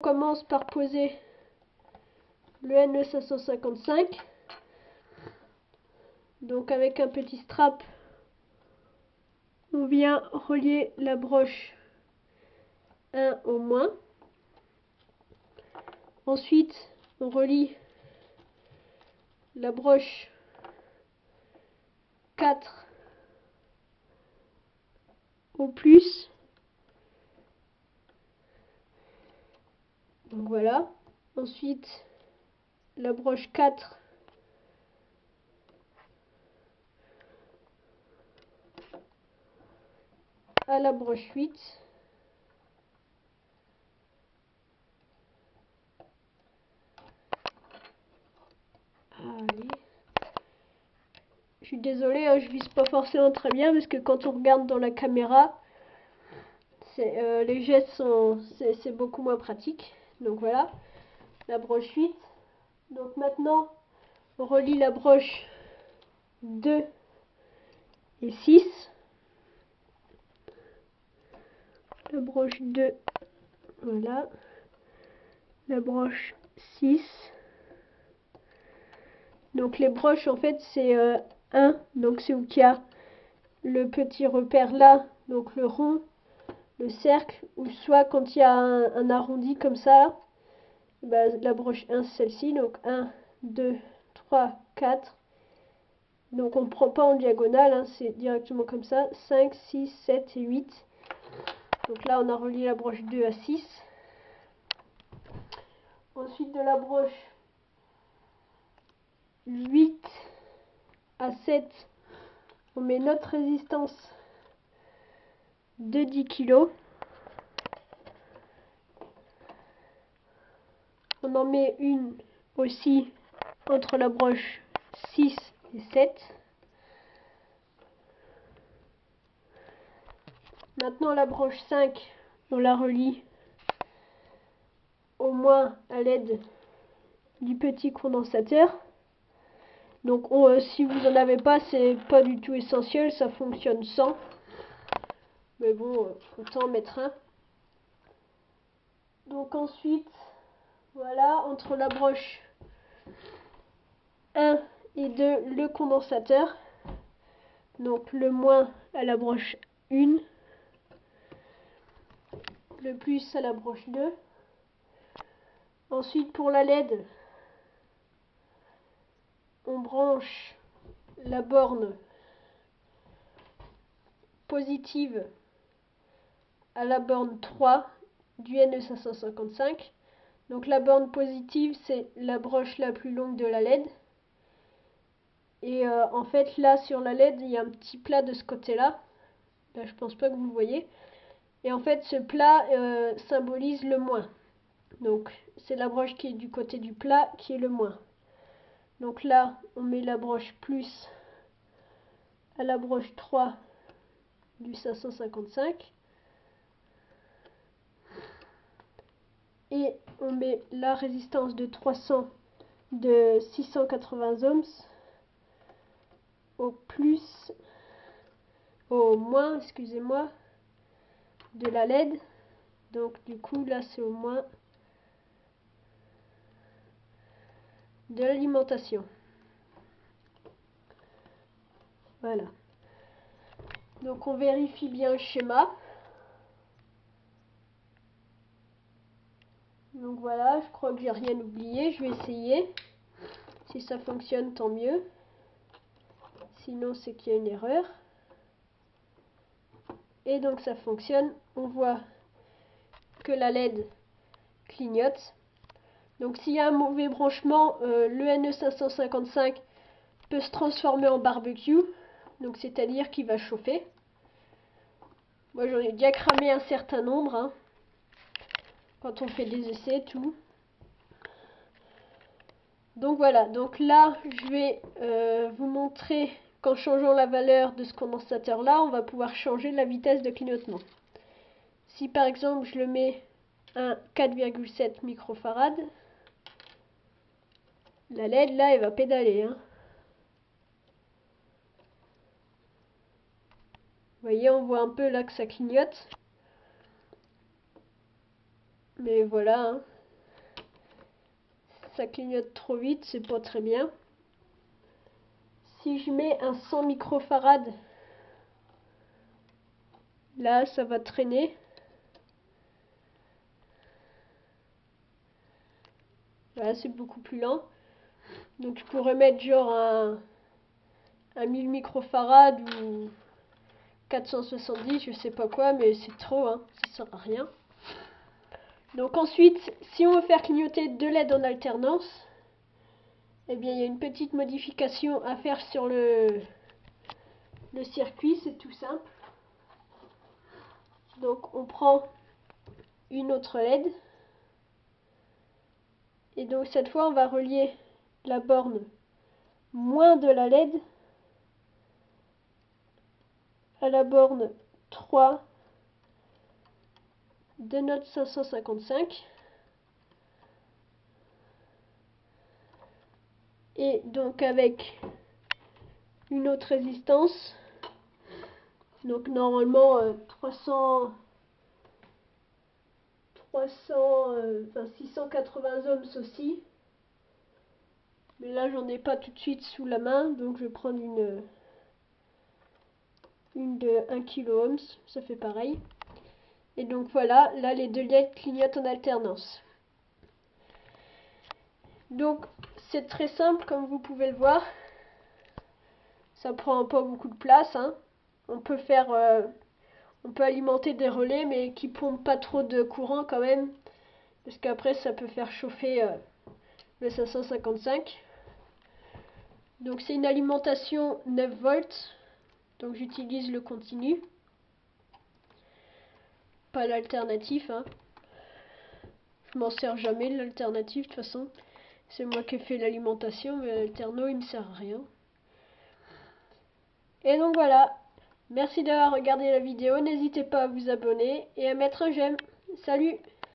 On commence par poser le NE555. Donc avec un petit strap, on vient relier la broche 1 au moins. Ensuite, on relie la broche 4 au plus. Donc voilà. Ensuite, la broche 4 à la broche 8. Allez. Je suis désolée, hein, je vise pas forcément très bien parce que quand on regarde dans la caméra, les gestes sont c'est beaucoup moins pratique. Donc voilà, la broche 8. Donc maintenant, on relie la broche 2 et 6. La broche 2, voilà. La broche 6. Donc les broches, en fait, c'est 1. Donc c'est où qu'il y a le petit repère là, donc le rond, le cercle, ou soit quand il y a un arrondi comme ça, bah, la broche 1 c'est celle-ci, donc 1, 2, 3, 4. Donc on ne prend pas en diagonale, hein, c'est directement comme ça, 5, 6, 7 et 8. Donc là on a relié la broche 2 à 6. Ensuite de la broche 8 à 7, on met notre résistance de 10 kg. On en met une aussi entre la broche 6 et 7. Maintenant la broche 5, on la relie au moins à l'aide du petit condensateur. Donc si vous n'en avez pas, c'est pas du tout essentiel, ça fonctionne sans. Mais bon, autant en mettre un. Donc ensuite, voilà, entre la broche 1 et 2, le condensateur. Donc le moins à la broche 1, le plus à la broche 2. Ensuite pour la LED, on branche la borne positive à la borne 3 du NE555. Donc la borne positive, c'est la broche la plus longue de la LED. Et en fait, là, sur la LED, il y a un petit plat de ce côté-là. Là, je pense pas que vous le voyez. Et en fait, ce plat symbolise le moins. Donc, c'est la broche qui est du côté du plat qui est le moins. Donc là, on met la broche plus à la broche 3 du 555. Et on met la résistance de 300 de 680 ohms au plus, au moins, excusez-moi, de la LED. Donc du coup là c'est au moins de l'alimentation. Voilà. Donc on vérifie bien le schéma. Donc voilà, je crois que j'ai rien oublié. Je vais essayer. Si ça fonctionne, tant mieux. Sinon, c'est qu'il y a une erreur. Et donc ça fonctionne. On voit que la LED clignote. Donc s'il y a un mauvais branchement, le NE555 peut se transformer en barbecue. Donc c'est-à-dire qu'il va chauffer. Moi j'en ai déjà cramé un certain nombre. Hein, quand on fait des essais, tout. Donc voilà, donc là je vais vous montrer qu'en changeant la valeur de ce condensateur là, on va pouvoir changer la vitesse de clignotement. Si par exemple je le mets à 4,7 microfarad, la LED là elle va pédaler. Hein. Vous voyez, on voit un peu là que ça clignote. Mais voilà, hein. Ça clignote trop vite, c'est pas très bien. Si je mets un 100 microfarad, là ça va traîner. Là c'est beaucoup plus lent. Donc je pourrais mettre genre un 1000 microfarad ou 470, je sais pas quoi, mais c'est trop, hein, ça sert à rien. Donc ensuite, si on veut faire clignoter deux LED en alternance, eh bien il y a une petite modification à faire sur le circuit, c'est tout simple. Donc on prend une autre LED, et donc cette fois on va relier la borne moins de la LED à la borne 3 de notre 555. Et donc avec une autre résistance, donc normalement 680 ohms aussi, mais là j'en ai pas tout de suite sous la main, donc je vais prendre une de 1 kOhms, ça fait pareil. Et donc voilà, là les deux LED clignotent en alternance. Donc c'est très simple comme vous pouvez le voir. Ça prend pas beaucoup de place, hein. On peut alimenter des relais mais qui pompent pas trop de courant quand même, parce qu'après ça peut faire chauffer le 555. Donc c'est une alimentation 9 volts, donc j'utilise le continu, pas l'alternatif, hein. Je m'en sers jamais de l'alternative de toute façon. C'est moi qui ai fait l'alimentation, mais l'alterno il me sert à rien. Et donc voilà, merci d'avoir regardé la vidéo, n'hésitez pas à vous abonner et à mettre un j'aime. Salut!